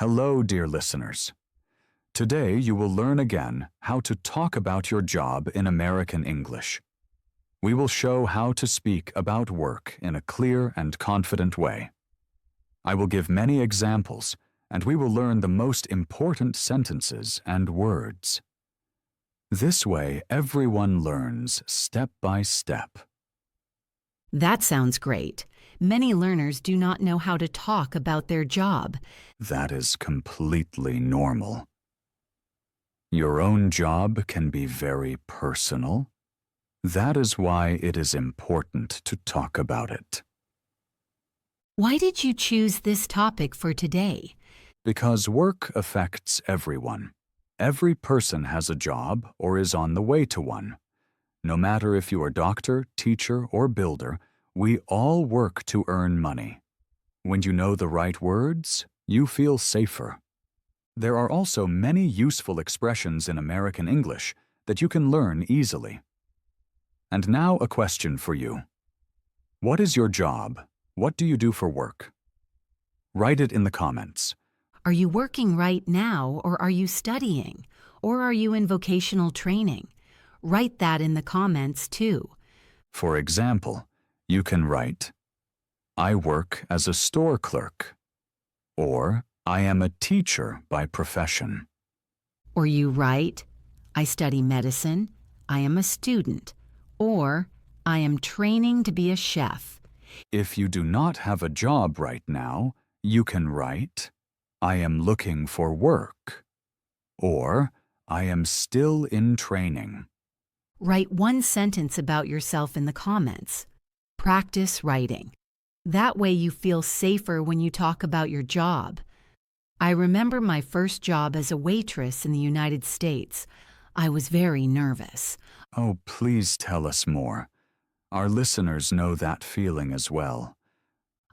Hello, dear listeners. Today you will learn again how to talk about your job in American English. We will show how to speak about work in a clear and confident way. I will give many examples, and we will learn the most important sentences and words. This way, everyone learns step by step. That sounds great. Many learners do not know how to talk about their job. That is completely normal. Your own job can be very personal. That is why it is important to talk about it. Why did you choose this topic for today? Because work affects everyone. Every person has a job or is on the way to one. No matter if you are doctor, teacher, or builder, we all work to earn money. When you know the right words, you feel safer. There are also many useful expressions in American English that you can learn easily. And now a question for you. What is your job? What do you do for work? Write it in the comments. Are you working right now, or are you studying? Or are you in vocational training? Write that in the comments too. For example, you can write, I work as a store clerk, or I am a teacher by profession. Or you write, I study medicine, I am a student, or I am training to be a chef. If you do not have a job right now, you can write, I am looking for work, or I am still in training. Write one sentence about yourself in the comments. Practice writing. That way you feel safer when you talk about your job. I remember my first job as a waitress in the United States. I was very nervous. Oh, please tell us more. Our listeners know that feeling as well.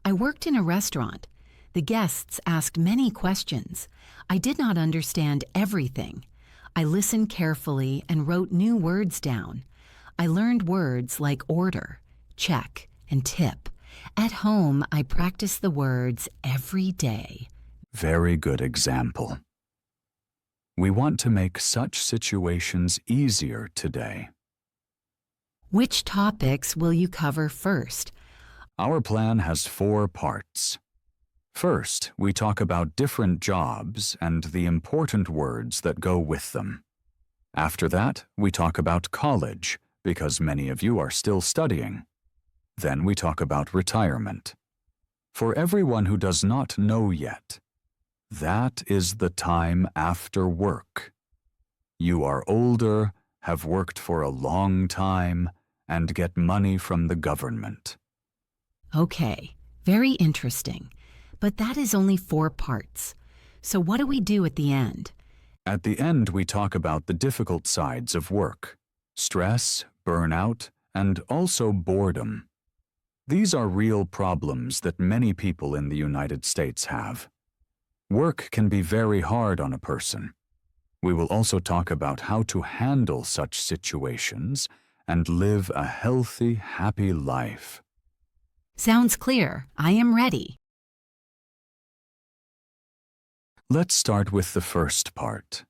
I worked in a restaurant. The guests asked many questions. I did not understand everything. I listened carefully and wrote new words down. I learned words like order, check, and tip. At home, I practiced the words every day. Very good example. We want to make such situations easier today. Which topics will you cover first? Our plan has 4 parts. First, we talk about different jobs and the important words that go with them. After that, we talk about college, because many of you are still studying. Then we talk about retirement. For everyone who does not know yet, that is the time after work. You are older, have worked for a long time, and get money from the government. Okay, very interesting. But that is only 4 parts. So what do we do at the end? At the end, we talk about the difficult sides of work: stress, burnout, and also boredom. These are real problems that many people in the United States have. Work can be very hard on a person. We will also talk about how to handle such situations and live a healthy, happy life. Sounds clear. I am ready. Let's start with the first part.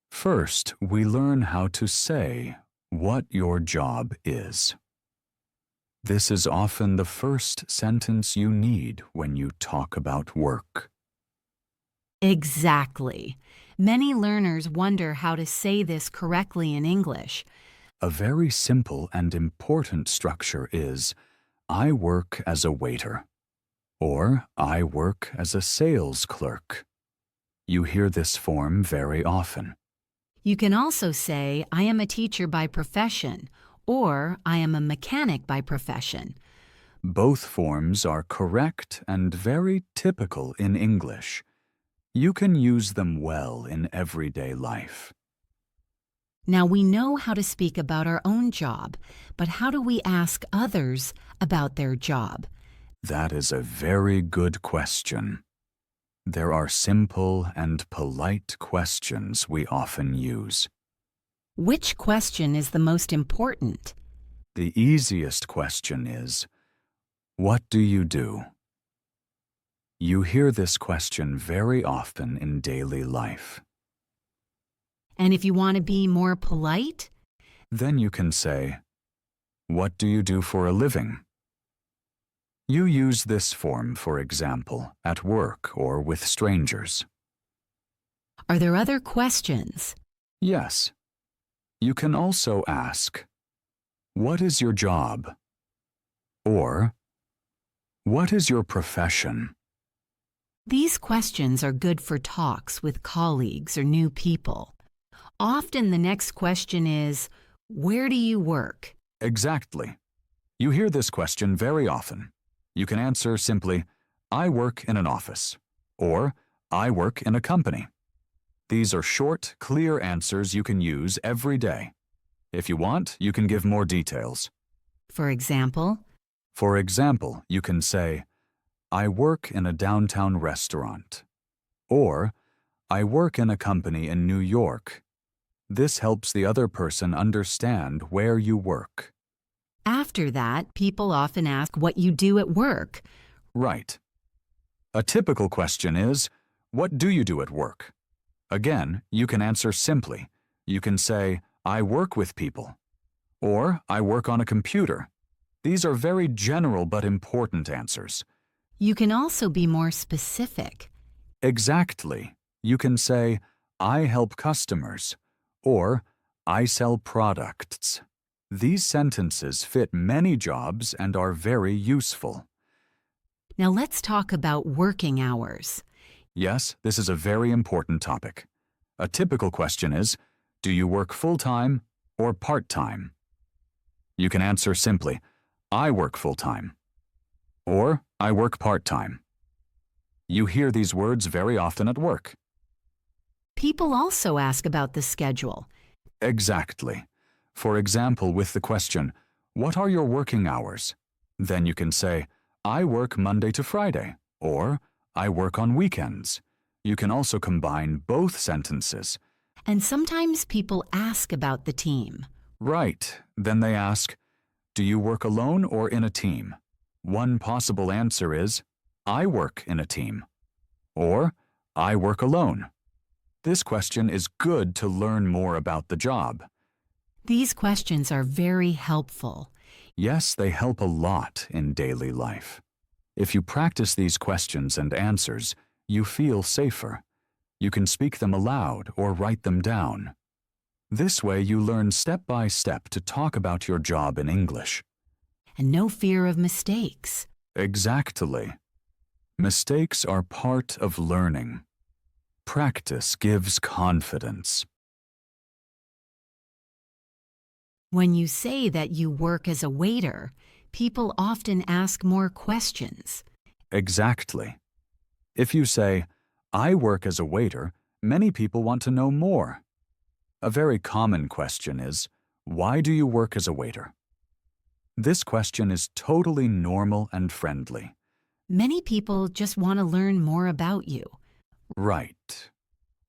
First, we learn how to say what your job is. This is often the first sentence you need when you talk about work. Exactly. Many learners wonder how to say this correctly in English. A very simple and important structure is, I work as a waiter, or I work as a sales clerk. You hear this form very often. You can also say, I am a teacher by profession, or I am a mechanic by profession. Both forms are correct and very typical in English. You can use them well in everyday life. Now we know how to speak about our own job, but how do we ask others about their job? That is a very good question. There are simple and polite questions we often use. Which question is the most important? The easiest question is, what do you do? You hear this question very often in daily life. And if you want to be more polite, Then you can say, "What do you do for a living?" You use this form, for example, at work or with strangers. are there other questions? Yes. You can also ask, "What is your job?" Or, "What is your profession?" These questions are good for talks with colleagues or new people. Often the next question is, where do you work? Exactly. You hear this question very often. You can answer simply, "I work in an office," or "I work in a company." These are short, clear answers you can use every day. If you want, you can give more details. For example, You can say, "I work in a downtown restaurant," or "I work in a company in New York." This helps the other person understand where you work. after that, people often ask what you do at work. Right. A typical question is, "What do you do at work?" Again, you can answer simply. You can say, "I work with people," or "I work on a computer." These are very general but important answers. You can also be more specific. Exactly. You can say, "I help customers," or "I sell products." These sentences fit many jobs and are very useful. Now let's talk about working hours. Yes, this is a very important topic. A typical question is, do you work full-time or part-time? You can answer simply, "I work full-time," or "I work part-time." You hear these words very often at work. People also ask about the schedule. Exactly. For example, with the question, "What are your working hours?" Then you can say, "I work Monday to Friday," or "I work on weekends." You can also combine both sentences. And sometimes people ask about the team. Right. Then they ask, "Do you work alone or in a team?" One possible answer is, "I work in a team," or "I work alone." This question is good to learn more about the job. These questions are very helpful. Yes, they help a lot in daily life. If you practice these questions and answers, you feel safer. You can speak them aloud or write them down. This way you learn step by step to talk about your job in English. And no fear of mistakes. Exactly. Mistakes are part of learning. Practice gives confidence. When you say that you work as a waiter, people often ask more questions. Exactly. If you say, "I work as a waiter," many people want to know more. A very common question is, "Why do you work as a waiter?" This question is totally normal and friendly. Many people just want to learn more about you. Right.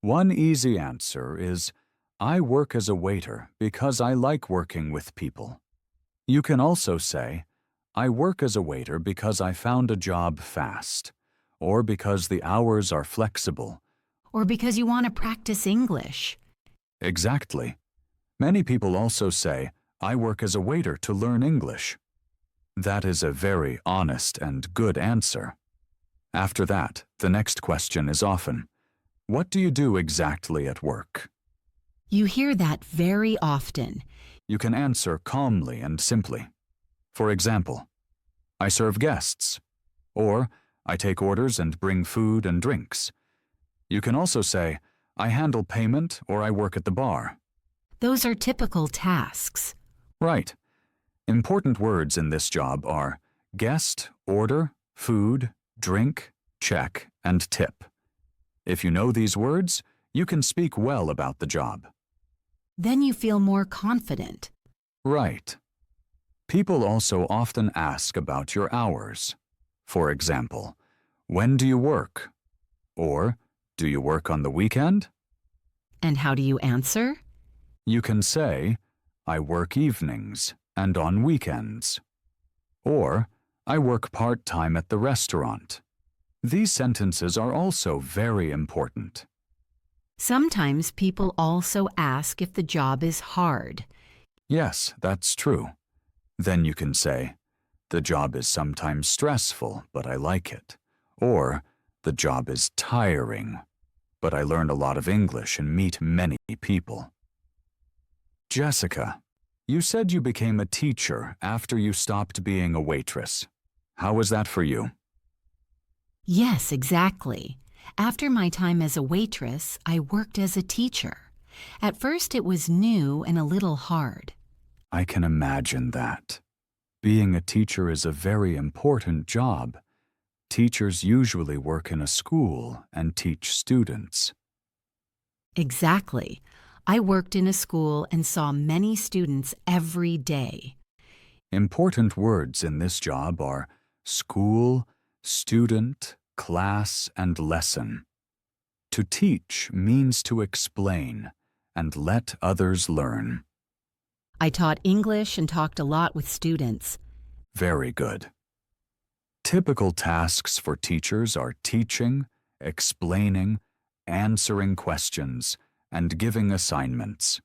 One easy answer is, "I work as a waiter because I like working with people." You can also say, "I work as a waiter because I found a job fast," or because the hours are flexible. Or because you want to practice English. Exactly. Many people also say, "I work as a waiter to learn English." That is a very honest and good answer. After that, the next question is often, "What do you do exactly at work?" You hear that very often. You can answer calmly and simply. For example, "I serve guests," or "I take orders and bring food and drinks." You can also say, "I handle payment," or "I work at the bar." Those are typical tasks. Right. Important words in this job are guest, order, food, drink, check, and tip. If you know these words, you can speak well about the job. Then you feel more confident. Right. People also often ask about your hours. For example, "When do you work?" Or, "Do you work on the weekend?" And how do you answer? You can say, "I work evenings and on weekends." Or, "I work part-time at the restaurant." These sentences are also very important. Sometimes people also ask if the job is hard. Yes, that's true. Then you can say, the job is sometimes stressful, but I like it. Or, the job is tiring, but I learned a lot of English and meet many people. Jessica, you said you became a teacher after you stopped being a waitress. How was that for you? Yes, exactly. After my time as a waitress, I worked as a teacher. At first it was new and a little hard. I can imagine that. Being a teacher is a very important job. Teachers usually work in a school and teach students. Exactly. I worked in a school and saw many students every day. Important words in this job are school, student, class, and lesson. To teach means to explain and let others learn. I taught English and talked a lot with students. Very good. Typical tasks for teachers are teaching, explaining, answering questions, and giving assignments.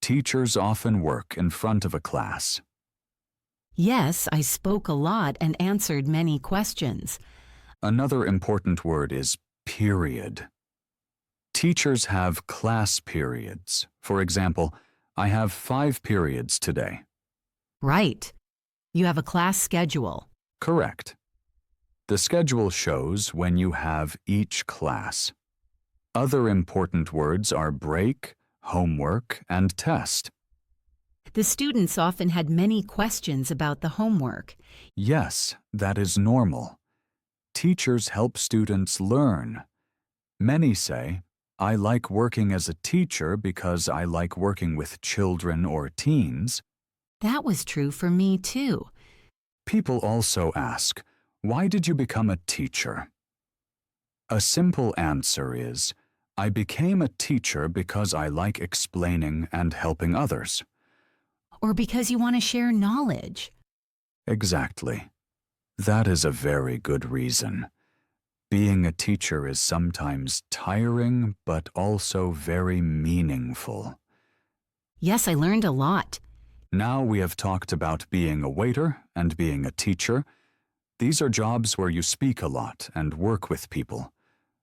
Teachers often work in front of a class. Yes, I spoke a lot and answered many questions. Another important word is period. Teachers have class periods. For example, I have 5 periods today. Right. You have a class schedule. Correct. The schedule shows when you have each class. Other important words are break, homework, and test. The students often had many questions about the homework. Yes, that is normal. Teachers help students learn. Many say, I like working as a teacher because I like working with children or teens. That was true for me too. People also ask, why did you become a teacher? A simple answer is, I became a teacher because I like explaining and helping others. Or because you want to share knowledge. Exactly. That is a very good reason. Being a teacher is sometimes tiring, but also very meaningful. Yes, I learned a lot. Now we have talked about being a waiter and being a teacher. These are jobs where you speak a lot and work with people.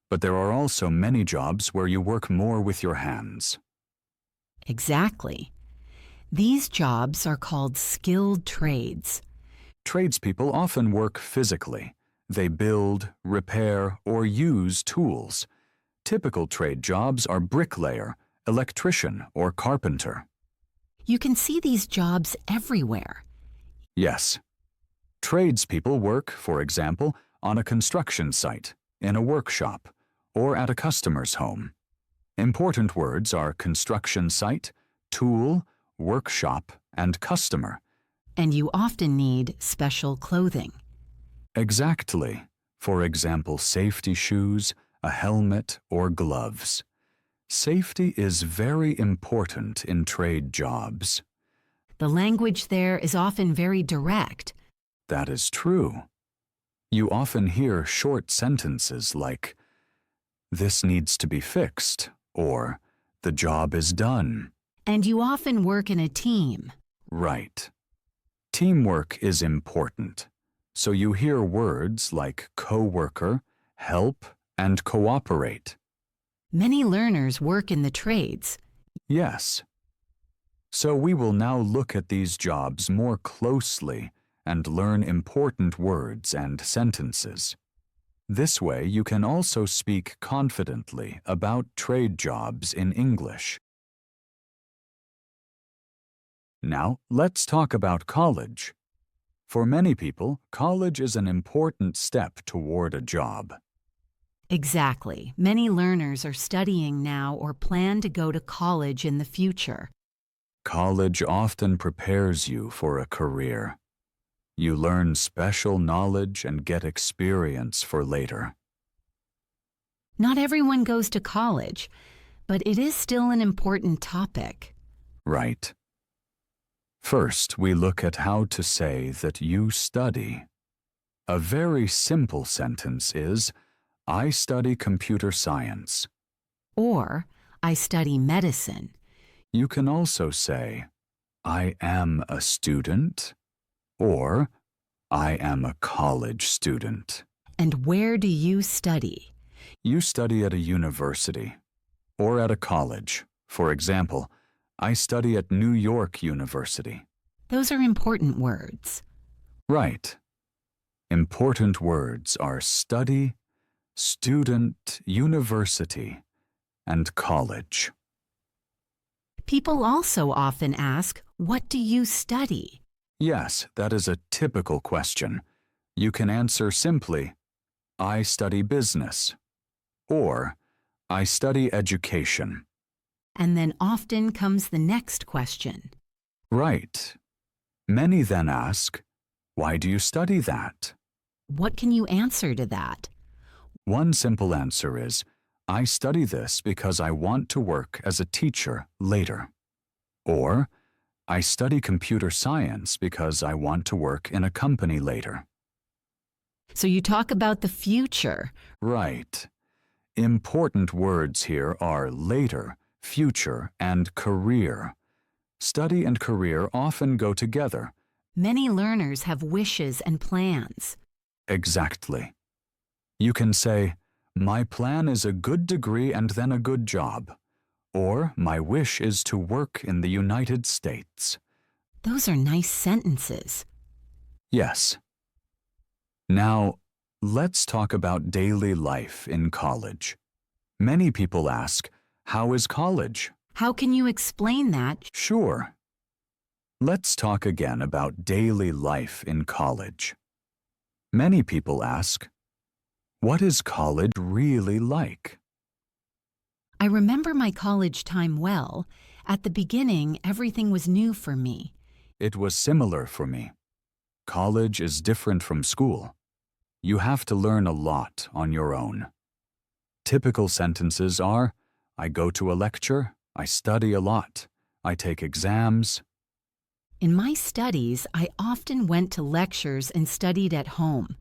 But there are also many jobs where you work more with your hands. Exactly. These jobs are called skilled trades. Tradespeople often work physically. They build, repair, or use tools. Typical trade jobs are bricklayer, electrician, or carpenter. You can see these jobs everywhere. Yes. Tradespeople work, for example, on a construction site, in a workshop, or at a customer's home. Important words are construction site, tool, workshop, and customer. And you often need special clothing. Exactly. For example, safety shoes, a helmet, or gloves. Safety is very important in trade jobs. The language there is often very direct. That is true. You often hear short sentences like, this needs to be fixed, or the job is done. And you often work in a team. Right. Teamwork is important. So you hear words like co-worker, help, and cooperate. Many learners work in the trades. Yes. So we will now look at these jobs more closely and learn important words and sentences. This way you can also speak confidently about trade jobs in English. Now, let's talk about college. For many people, college is an important step toward a job. Exactly. Many learners are studying now or plan to go to college in the future. College often prepares you for a career. You learn special knowledge and get experience for later. Not everyone goes to college, but it is still an important topic. Right. First, we look at how to say that you study. A very simple sentence is, I study computer science. Or, I study medicine. You can also say, I am a student, or I am a college student. And where do you study? You study at a university or at a college. For example, I study at New York University. Those are important words. Right. Important words are study, student, university, and college. People also often ask, what do you study? Yes, that is a typical question. You can answer simply, I study business, or I study education. And then often comes the next question. Right. Many then ask, why do you study that? What can you answer to that? One simple answer is, I study this because I want to work as a teacher later. Or, I study computer science because I want to work in a company later. So you talk about the future. Right. Important words here are later, future, and career. Study and career often go together. Many learners have wishes and plans. Exactly. You can say, my plan is a good degree and then a good job. Or, my wish is to work in the United States. Those are nice sentences. Yes. Now, let's talk about daily life in college. Many people ask, how is college? How can you explain that? Sure. Let's talk again about daily life in college. Many people ask, what is college really like? I remember my college time well. At the beginning, everything was new for me. It was similar for me. College is different from school. You have to learn a lot on your own. Typical sentences are, I go to a lecture, I study a lot, I take exams. In my studies, I often went to lectures and studied at home.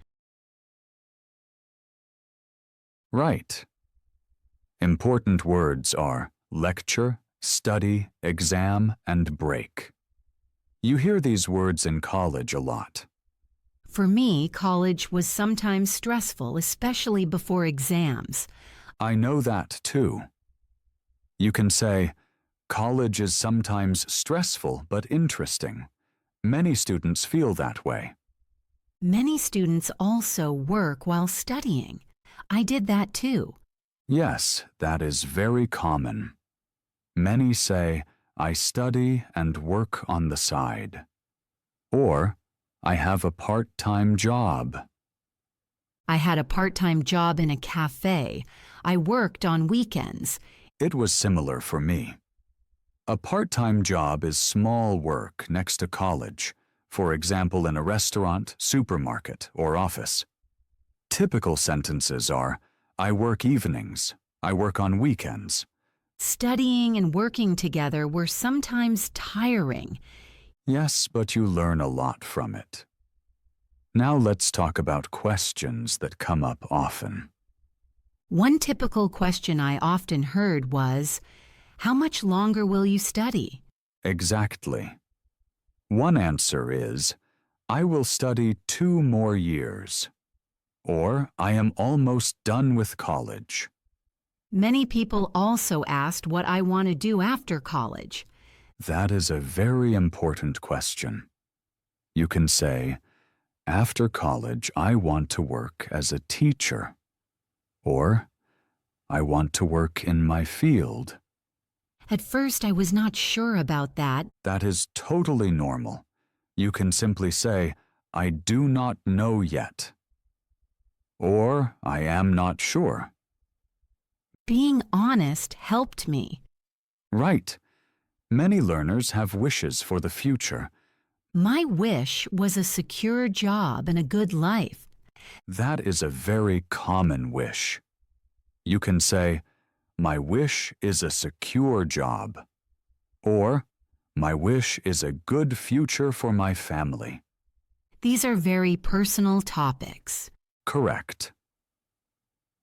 Right. Important words are lecture, study, exam, and break. You hear these words in college a lot. For me, college was sometimes stressful, especially before exams. I know that too. You can say, college is sometimes stressful but interesting. Many students feel that way. Many students also work while studying. I did that too. Yes, that is very common. Many say, I study and work on the side. Or, I have a part-time job. I had a part-time job in a cafe. I worked on weekends. It was similar for me. A part-time job is small work next to college, for example in a restaurant, supermarket, or office. Typical sentences are, I work evenings, I work on weekends. Studying and working together were sometimes tiring. Yes, but you learn a lot from it. Now let's talk about questions that come up often. One typical question I often heard was, how much longer will you study? Exactly. One answer is, I will study 2 more years. Or, I am almost done with college. Many people also asked what I want to do after college. That is a very important question. You can say, after college, I want to work as a teacher. Or, I want to work in my field. At first, I was not sure about that. That is totally normal. You can simply say, I do not know yet. Or, I am not sure. Being honest helped me. Right. Many learners have wishes for the future. My wish was a secure job and a good life. That is a very common wish. You can say, my wish is a secure job. Or, my wish is a good future for my family. These are very personal topics. Correct.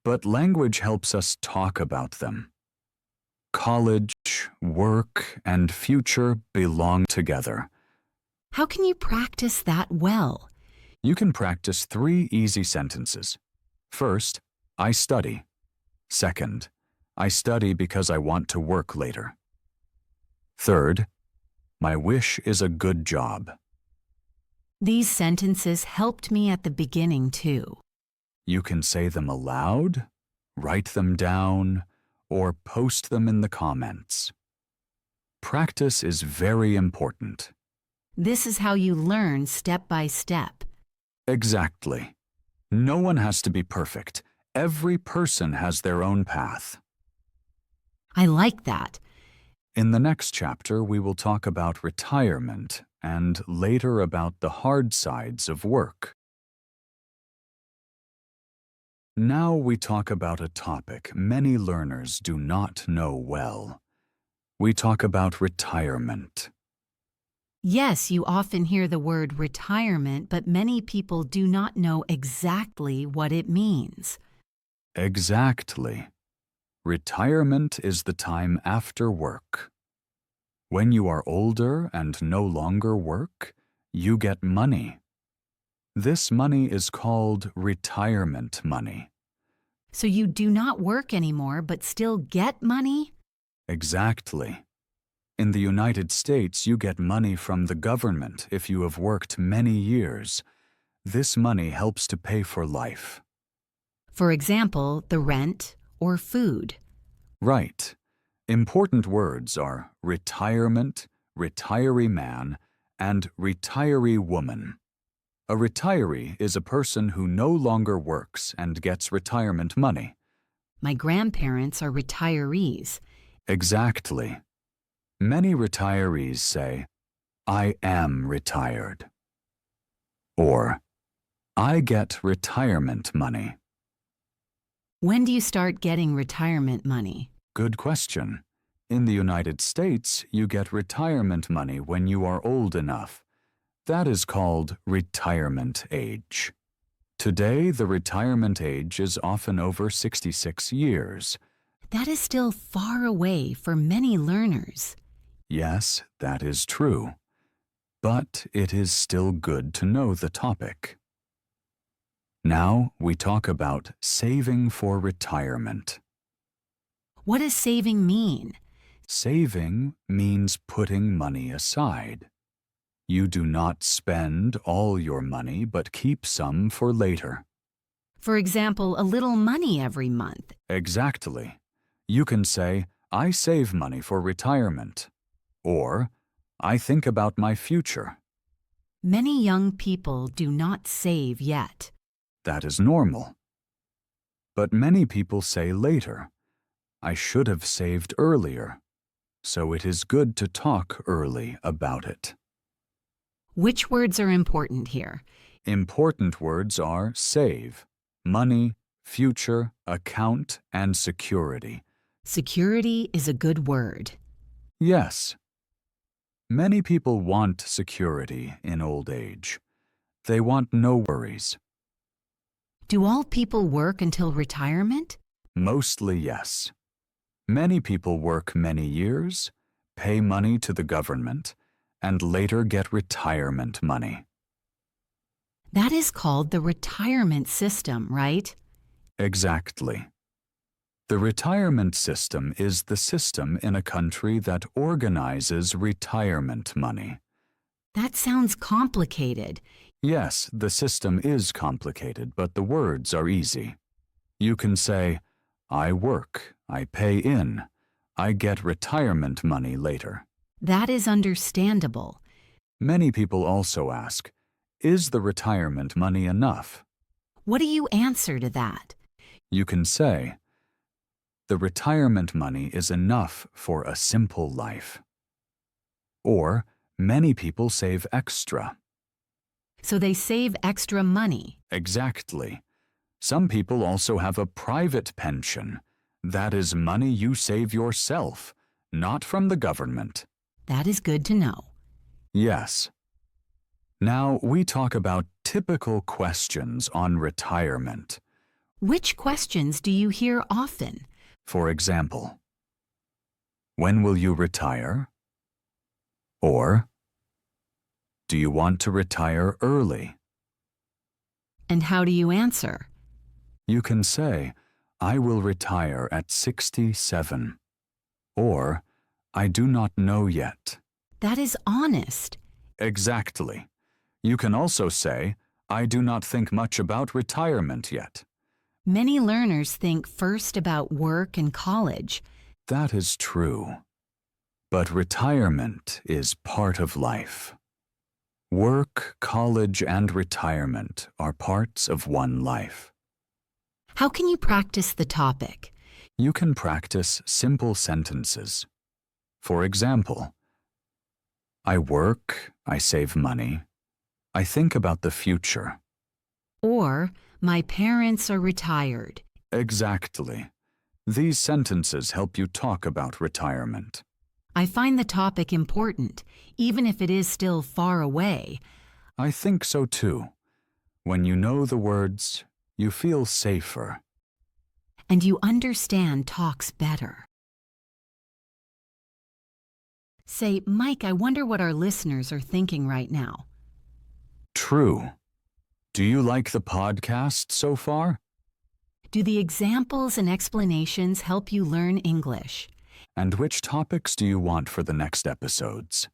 But language helps us talk about them. College, work, and future belong together. How can you practice that well? You can practice 3 easy sentences. First, I study. Second, I study because I want to work later. Third, my wish is a good job. These sentences helped me at the beginning too. You can say them aloud, write them down, or post them in the comments. Practice is very important. This is how you learn step by step. Exactly. No one has to be perfect. Every person has their own path. I like that. In the next chapter, we will talk about retirement and later about the hard sides of work. Now we talk about a topic many learners do not know well. We talk about retirement. Yes, you often hear the word retirement, but many people do not know exactly what it means. Exactly. Retirement is the time after work. When you are older and no longer work, you get money. This money is called retirement money. So you do not work anymore but still get money? Exactly. In the United States, you get money from the government if you have worked many years. This money helps to pay for life. For example, the rent or food. Right. Important words are retirement, retiree man, and retiree woman. A retiree is a person who no longer works and gets retirement money. My grandparents are retirees. Exactly. Many retirees say, I am retired. Or, I get retirement money. When do you start getting retirement money? Good question. In the United States, you get retirement money when you are old enough. That is called retirement age. Today, the retirement age is often over 66 years. That is still far away for many learners. Yes, that is true. But it is still good to know the topic. Now we talk about saving for retirement. What does saving mean? Saving means putting money aside. You do not spend all your money but keep some for later. For example, a little money every month. Exactly. You can say, I save money for retirement. Or, I think about my future. Many young people do not save yet. That is normal. But many people say later, I should have saved earlier. So it is good to talk early about it. Which words are important here? Important words are save, money, future, account, and security. Security is a good word. Yes. Many people want security in old age. They want no worries. Do all people work until retirement? Mostly yes. Many people work many years, pay money to the government, and later get retirement money. That is called the retirement system, right? Exactly. The retirement system is the system in a country that organizes retirement money. That sounds complicated. Yes, the system is complicated, but the words are easy. You can say, I work, I pay in, I get retirement money later. That is understandable. Many people also ask, is the retirement money enough? What do you answer to that? You can say, the retirement money is enough for a simple life. Or, many people save extra. So they save extra money. Exactly. Some people also have a private pension. That is money you save yourself, not from the government. That is good to know. Yes. Now we talk about typical questions on retirement. Which questions do you hear often? For example, when will you retire? Or, do you want to retire early? And how do you answer? You can say, I will retire at 67. Or, I do not know yet. That is honest. Exactly. You can also say, I do not think much about retirement yet. Many learners think first about work and college. That is true. But retirement is part of life. Work, college, and retirement are parts of one life. How can you practice the topic? You can practice simple sentences. For example, I work, I save money, I think about the future. Or, my parents are retired. Exactly. These sentences help you talk about retirement. I find the topic important, even if it is still far away. I think so too. When you know the words, you feel safer. And you understand talks better. Say, Mike, I wonder what our listeners are thinking right now. True. Do you like the podcast so far? Do the examples and explanations help you learn English? And which topics do you want for the next episodes?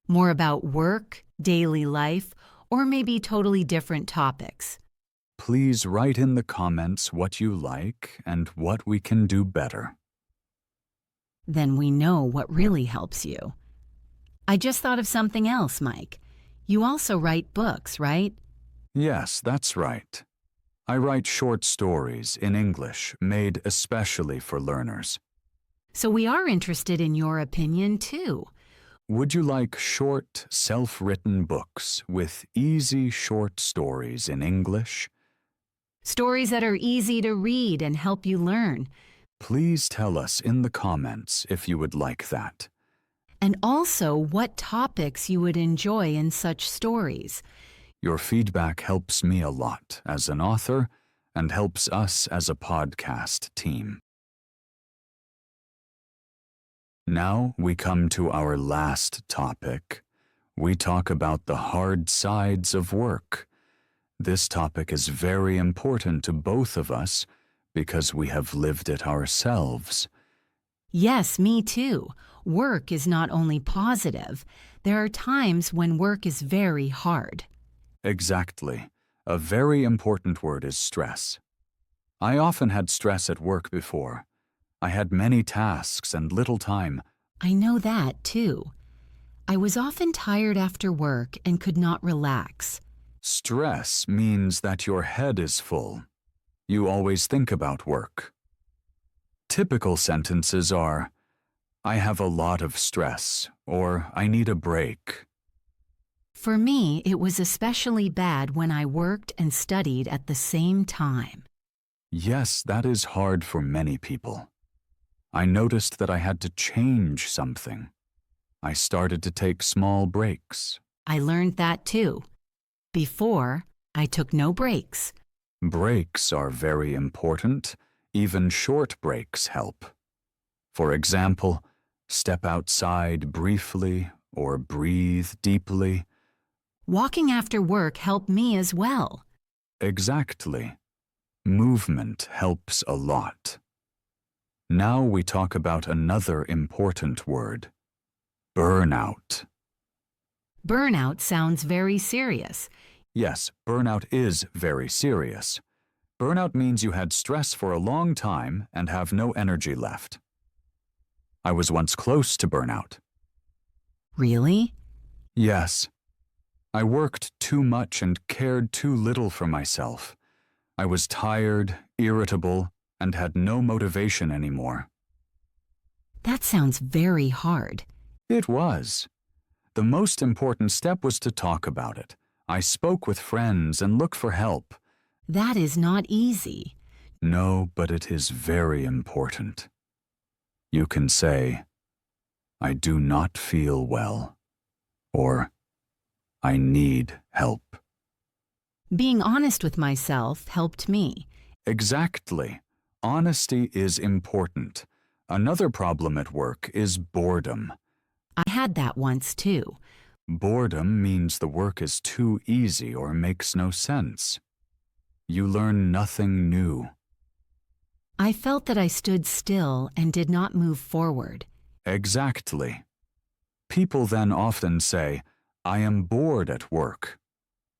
More about work, daily life, or maybe totally different topics? Please write in the comments what you like and what we can do better. Then we know what really helps you. I just thought of something else, Mike. You also write books, right? Yes, that's right. I write short stories in English made especially for learners. So we are interested in your opinion, too. Would you like short, self-written books with easy short stories in English? Stories that are easy to read and help you learn. Please tell us in the comments if you would like that. And also what topics you would enjoy in such stories. Your feedback helps me a lot as an author and helps us as a podcast team. Now we come to our last topic. We talk about the hard sides of work. This topic is very important to both of us because we have lived it ourselves. Yes, me too. Work is not only positive. There are times when work is very hard. Exactly. A very important word is stress. I often had stress at work before. I had many tasks and little time. I know that, too. I was often tired after work and could not relax. Stress means that your head is full. You always think about work. Typical sentences are, I have a lot of stress, or I need a break. For me, it was especially bad when I worked and studied at the same time. Yes, that is hard for many people. I noticed that I had to change something. I started to take small breaks. I learned that too. Before, I took no breaks. Breaks are very important. Even short breaks help. For example, step outside briefly or breathe deeply. Walking after work helped me as well. Exactly. Movement helps a lot. Now we talk about another important word, burnout. Burnout sounds very serious. Yes, burnout is very serious. Burnout means you had stress for a long time and have no energy left. I was once close to burnout. Really? Yes. I worked too much and cared too little for myself. I was tired, irritable, and had no motivation anymore. That sounds very hard. It was. The most important step was to talk about it. I spoke with friends and looked for help. That is not easy. No, but it is very important. You can say, I do not feel well, or I need help. Being honest with myself helped me. Exactly. Honesty is important. Another problem at work is boredom. I had that once too. Boredom means the work is too easy or makes no sense. You learn nothing new. I felt that I stood still and did not move forward. Exactly. People then often say, I am bored at work,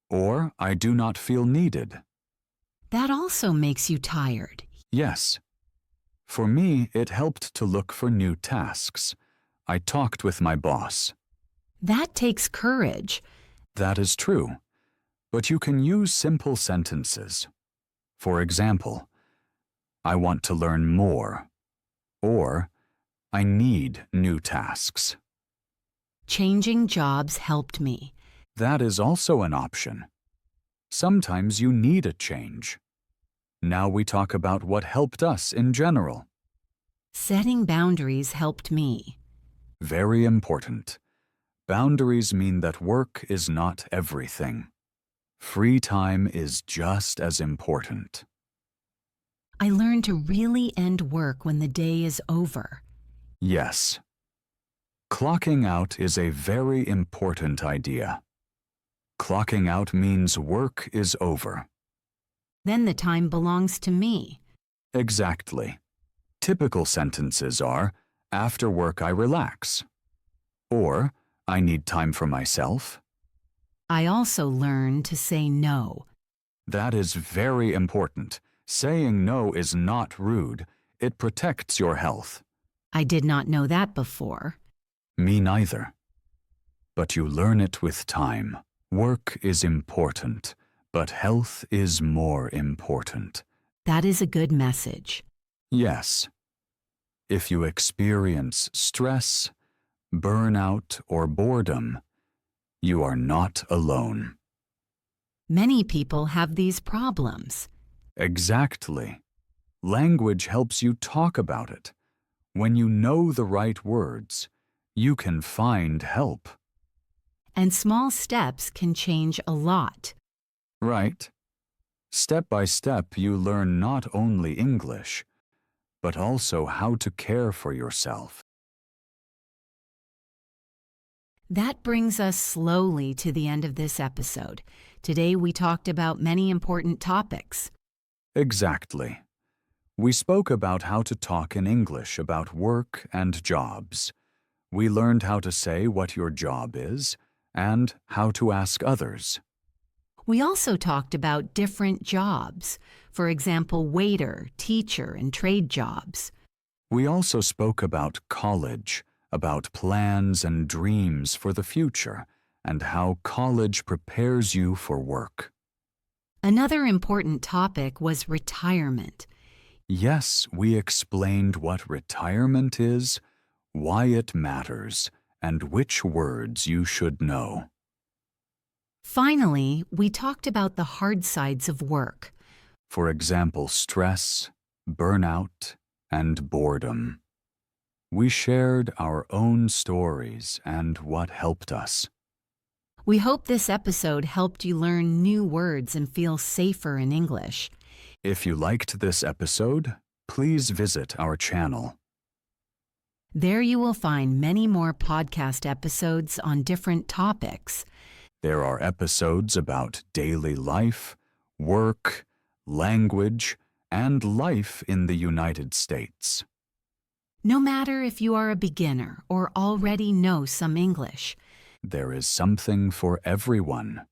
or I do not feel needed. That also makes you tired. Yes. For me, it helped to look for new tasks. I talked with my boss. That takes courage. That is true. But you can use simple sentences. For example, I want to learn more, or I need new tasks. Changing jobs helped me. That is also an option. Sometimes you need a change. Now we talk about what helped us in general. Setting boundaries helped me. Very important. Boundaries mean that work is not everything. Free time is just as important. I learned to really end work when the day is over. Yes. Clocking out is a very important idea. Clocking out means work is over. Then the time belongs to me. Exactly. Typical sentences are, after work I relax, or I need time for myself. I also learned to say no. That is very important. Saying no is not rude. It protects your health. I did not know that before. Me neither. But you learn it with time. Work is important, but health is more important. That is a good message. Yes. If you experience stress, burnout, or boredom, you are not alone. Many people have these problems. Exactly. Language helps you talk about it. When you know the right words, you can find help. And small steps can change a lot. Right. Step by step, you learn not only English, but also how to care for yourself. That brings us slowly to the end of this episode. Today we talked about many important topics. Exactly. We spoke about how to talk in English about work and jobs. We learned how to say what your job is and how to ask others. We also talked about different jobs, for example, waiter, teacher, and trade jobs. We also spoke about college, about plans and dreams for the future, and how college prepares you for work. Another important topic was retirement. Yes, we explained what retirement is, why it matters, and which words you should know. Finally, we talked about the hard sides of work. For example, stress, burnout, and boredom. We shared our own stories and what helped us. We hope this episode helped you learn new words and feel safer in English. If you liked this episode, please visit our channel. There you will find many more podcast episodes on different topics. There are episodes about daily life, work, language, and life in the United States. No matter if you are a beginner or already know some English, There is something for everyone.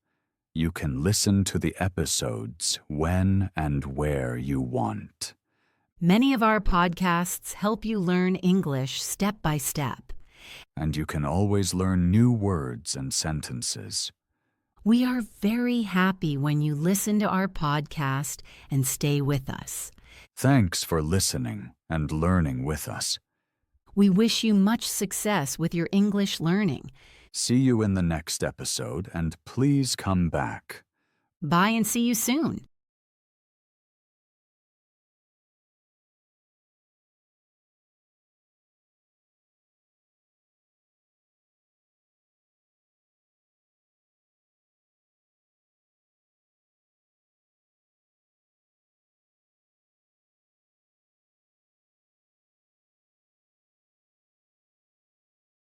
You can listen to the episodes when and where you want. many of our podcasts help you learn English step by step. And you can always learn new words and sentences. We are very happy when you listen to our podcast and stay with us. Thanks for listening and learning with us. We wish you much success with your English learning. See you in the next episode, and please come back. Bye and see you soon.